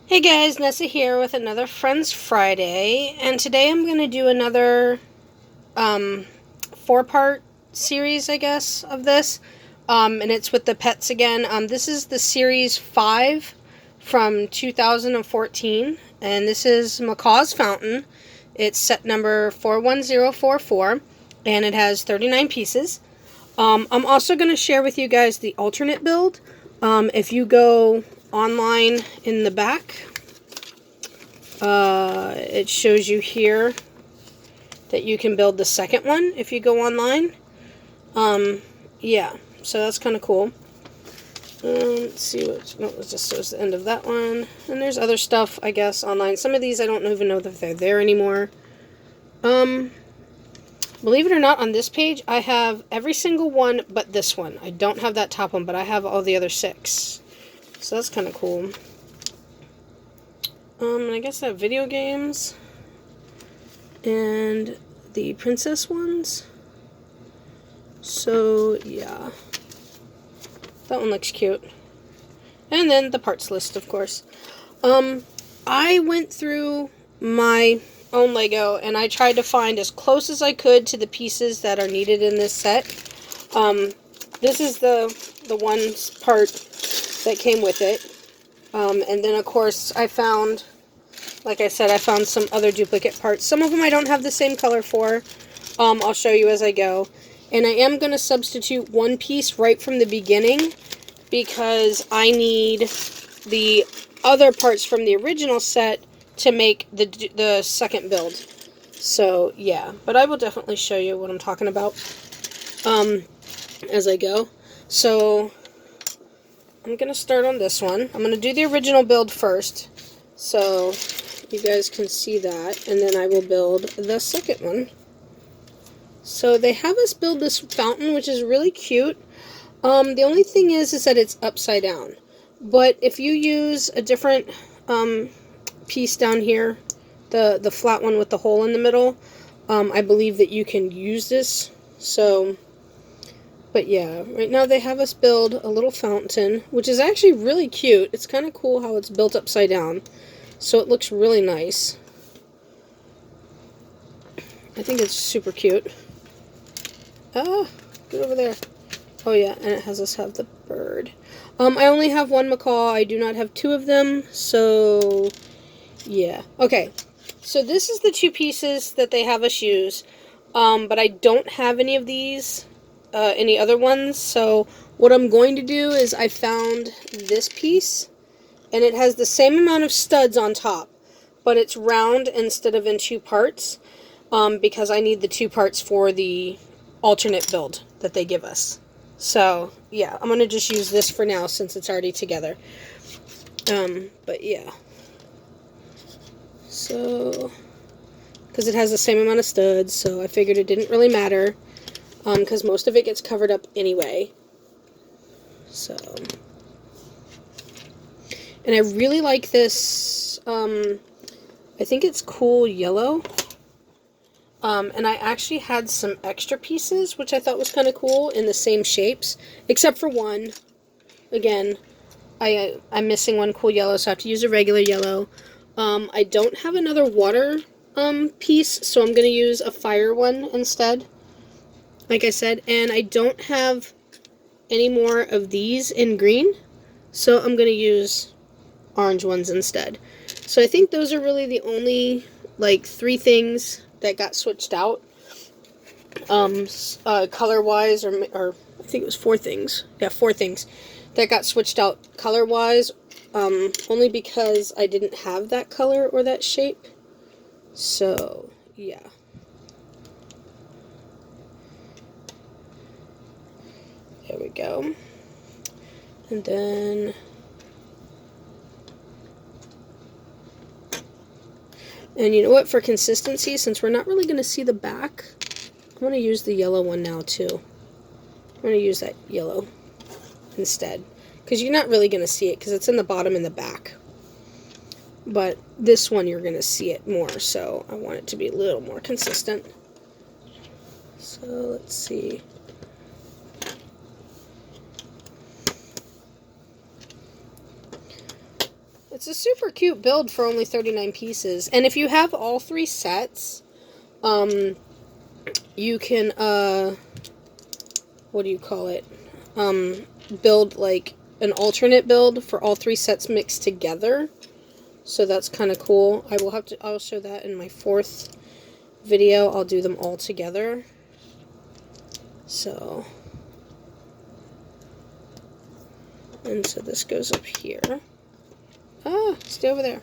Hey guys, Nessa here with another Friends Friday, and today I'm going to do another um, four-part series, I guess, of this, and it's with the pets again. This is the series 5 from 2014, and this is Macaw's Fountain. It's set number 41044, and it has 39 pieces. I'm also going to share with you guys the alternate build. If you go online in the back, it shows you here that you can build the second one if you go online. Yeah, so that's kind of cool. Let's see what, no, it just shows the end of that one. And there's other stuff, I guess, online. Some of these I don't even know that they're there anymore. Believe it or not, on this page, I have every single one but this one. I don't have that top one, but I have all the other 6. So that's kind of cool. And I guess I have video games and the princess ones. So, yeah. That one looks cute. And then the parts list, of course. I went through my own Lego and I tried to find as close as I could to the pieces that are needed in this set. This is the one part that came with it. And then, of course, I found, like I said, I found some other duplicate parts. Some of them I don't have the same color for. I'll show you as I go. And I am going to substitute one piece right from the beginning because I need the other parts from the original set to make the second build. So, yeah. But I will definitely show you what I'm talking about as I go. So, I'm going to start on this one. I'm going to do the original build first, so you guys can see that, and then I will build the second one. So they have us build this fountain, which is really cute. The only thing is that it's upside down. But if you use a different piece down here, the flat one with the hole in the middle, I believe that you can use this. So... But yeah, right now they have us build a little fountain, which is actually really cute. It's kind of cool how it's built upside down. So it looks really nice. I think it's super cute. Ah, get over there. Oh yeah, and it has us have the bird. I only have one macaw. I do not have 2 of them, so yeah. Okay, so this is the 2 pieces that they have us use. But I don't have any of these. Any other ones, so what I'm going to do is I found this piece, and it has the same amount of studs on top, but it's round instead of in 2 parts, because I need the 2 parts for the alternate build that they give us. So, yeah, I'm going to just use this for now since it's already together. But yeah. So, because it has the same amount of studs, so I figured it didn't really matter. Because most of it gets covered up anyway. So. And I really like this, I think it's cool yellow. And I actually had some extra pieces, which I thought was kind of cool, in the same shapes. Except for one. Again, I'm missing one cool yellow, so I have to use a regular yellow. I don't have another water, piece, so I'm going to use a fire one instead. Like I said, and I don't have any more of these in green, so I'm going to use orange ones instead. So I think those are really the only, like, 3 things that got switched out, color-wise, or I think it was 4 things. Yeah, 4 things that got switched out color-wise, only because I didn't have that color or that shape. So, yeah. There we go. And then you know what, for consistency, since we're not really going to see the back, I'm going to use the yellow one now too. I'm going to use that yellow instead, because you're not really going to see it because it's in the bottom and the back. But this one you're going to see it more, so I want it to be a little more consistent. So let's see. It's a super cute build for only 39 pieces. And if you have all 3 sets, you can, what do you call it? Build like an alternate build for all 3 sets mixed together. So that's kind of cool. I'll show that in my 4th video. I'll do them all together. So, and so this goes up here. Ah, stay over there.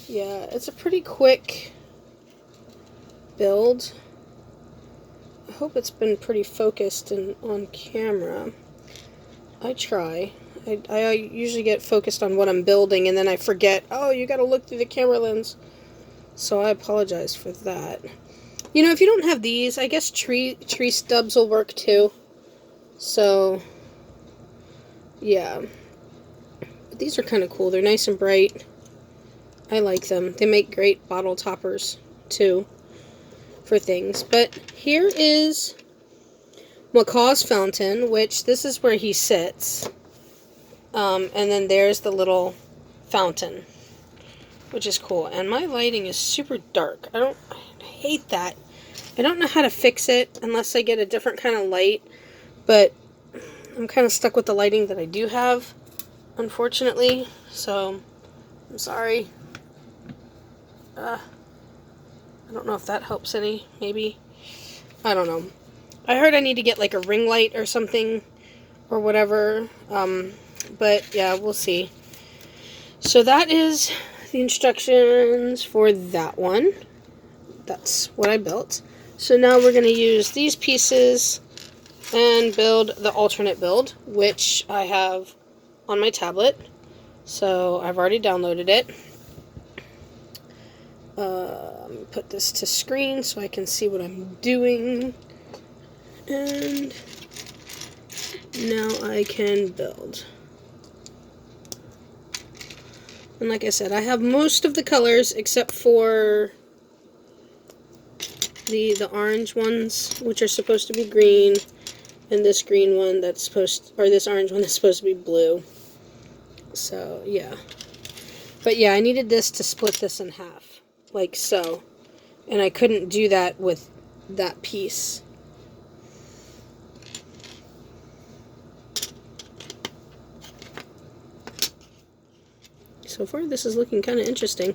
Yeah, it's a pretty quick build. I hope it's been pretty focused and on camera. I try. I usually get focused on what I'm building and then I forget, oh, you gotta look through the camera lens. So I apologize for that. You know, if you don't have these, I guess tree stubs will work too. So, yeah. But these are kind of cool. They're nice and bright. I like them. They make great bottle toppers too for things. But here is Macaw's fountain, which this is where he sits. And then there's the little fountain, which is cool. And my lighting is super dark. I hate that. I don't know how to fix it unless I get a different kind of light, but I'm kind of stuck with the lighting that I do have, unfortunately, so I'm sorry. I don't know if that helps any, maybe. I don't know. I heard I need to get like a ring light or something, or whatever, but yeah, we'll see. So that is the instructions for that one. That's what I built. So now we're going to use these pieces and build the alternate build, which I have on my tablet. So I've already downloaded it. Let me put this to screen so I can see what I'm doing. And now I can build. And like I said, I have most of the colors except for the orange ones, which are supposed to be green, and this green one that's supposed, or this orange one that's supposed to be blue. So, yeah. But yeah, I needed this to split this in half, like so. And I couldn't do that with that piece. So far, this is looking kind of interesting.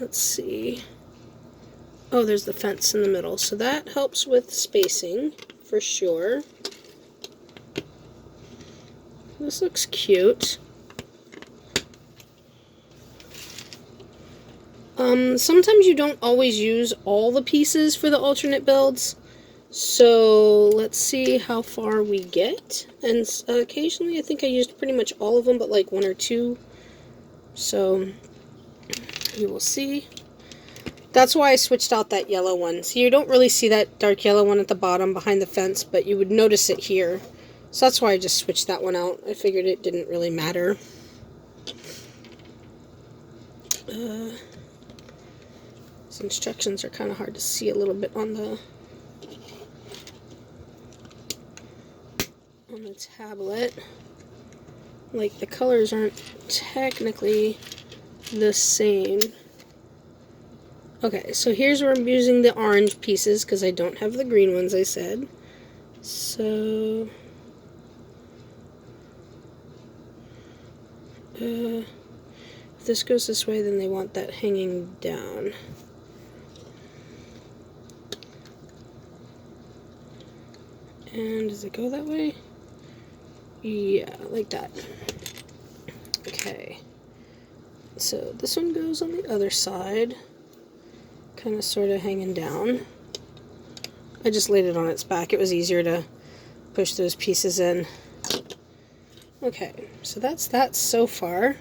Let's see. Oh, there's the fence in the middle, so that helps with spacing, for sure. This looks cute. Sometimes you don't always use all the pieces for the alternate builds, so let's see how far we get. And occasionally I think I used pretty much all of them, but like 1 or 2. So you will see. That's why I switched out that yellow one. So you don't really see that dark yellow one at the bottom behind the fence, but you would notice it here. So that's why I just switched that one out. I figured it didn't really matter. These instructions are kind of hard to see a little bit on the tablet. Like, the colors aren't technically the same. Okay, so here's where I'm using the orange pieces because I don't have the green ones, I said. So if this goes this way, then they want that hanging down. And does it go that way? Yeah, like that. Okay. So this one goes on the other side. Kind of sort of hanging down. I just laid it on its back. It was easier to push those pieces in. Okay, so that's that so far.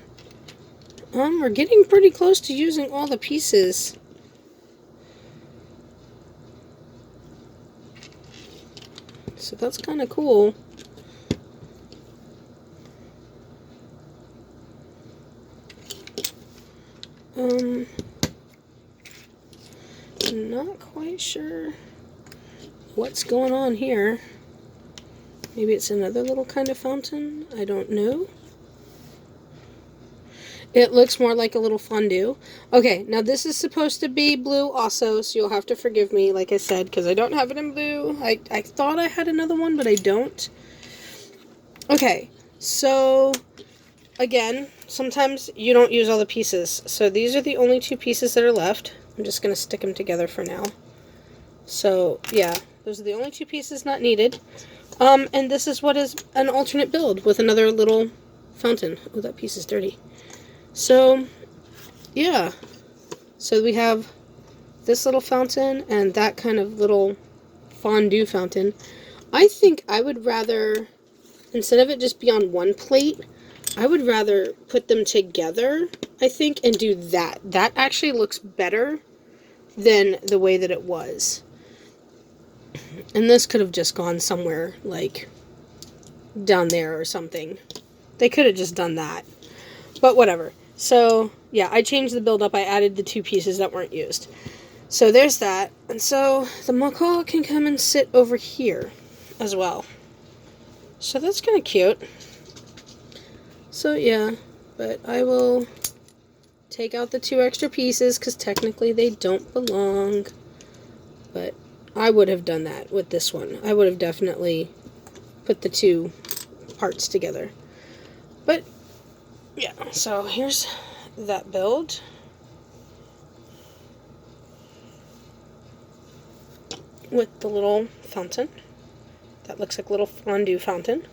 We're getting pretty close to using all the pieces. So that's kind of cool. Not quite sure what's going on here. Maybe it's another little kind of fountain. I don't know. It looks more like a little fondue. Okay, now this is supposed to be blue also, so you'll have to forgive me, like I said, because I don't have it in blue. I thought I had another one, but I don't. Okay, so again, sometimes you don't use all the pieces. So these are the only 2 pieces that are left. I'm just going to stick them together for now. So, yeah, those are the only 2 pieces not needed. And this is what is an alternate build with another little fountain. Oh, that piece is dirty. So, yeah. So we have this little fountain and that kind of little fondue fountain. I think I would rather, instead of it just be on one plate, I would rather put them together, I think, and do that. That actually looks better than the way that it was. And this could have just gone somewhere, like, down there or something. They could have just done that. But whatever. So, yeah, I changed the build up. I added the 2 pieces that weren't used. So there's that. And so the macaw can come and sit over here as well. So that's kind of cute. So, yeah. But I will take out the 2 extra pieces because technically they don't belong. But I would have done that with this one. I would have definitely put the 2 parts together. But yeah, so here's that build. With the little fountain. That looks like a little fondue fountain.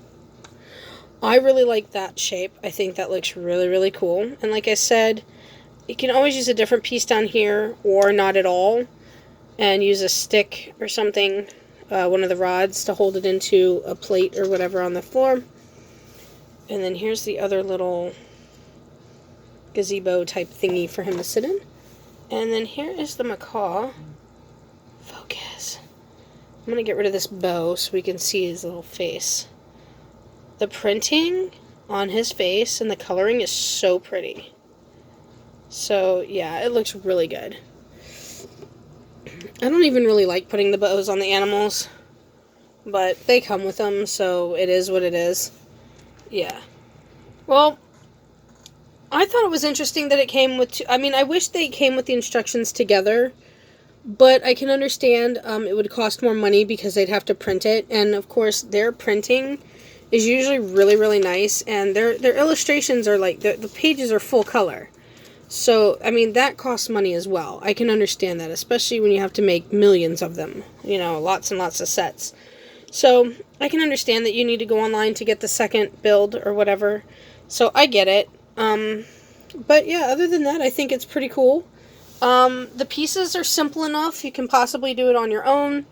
I really like that shape. I think that looks really, really cool. And like I said, you can always use a different piece down here or not at all. And use a stick or something, one of the rods, to hold it into a plate or whatever on the floor. And then here's the other little gazebo type thingy for him to sit in. And then here is the macaw. Focus. I'm going to get rid of this bow so we can see his little face. The printing on his face and the coloring is so pretty. So yeah, it looks really good. I don't even really like putting the bows on the animals, but they come with them, so it is what it is. Yeah. Well, I thought it was interesting that it came with I mean, I wish they came with the instructions together, but I can understand it would cost more money because they'd have to print it, and of course, their printing is usually really, really nice, and their illustrations are like, the pages are full color. So, I mean, that costs money as well. I can understand that, especially when you have to make millions of them. You know, lots and lots of sets. So, I can understand that you need to go online to get the second build or whatever. So, I get it. But yeah, other than that, I think it's pretty cool. The pieces are simple enough. You can possibly do it on your own.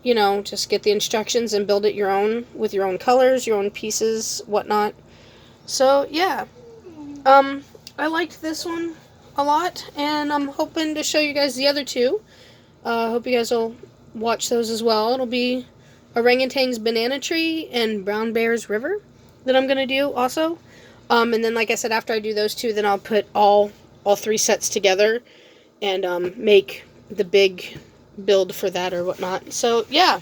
You know, just get the instructions and build it your own with your own colors, your own pieces, whatnot. So, yeah. I liked this one a lot, and I'm hoping to show you guys the other 2. I hope you guys will watch those as well. It'll be Orangutan's Banana Tree and Brown Bear's River that I'm going to do also. And then, like I said, after I do those 2, then I'll put all 3 sets together and make the big build for that or whatnot. So, yeah.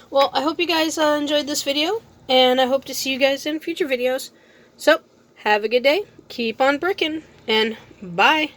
Well, I hope you guys enjoyed this video, and I hope to see you guys in future videos. So, have a good day. Keep on bricking, and bye.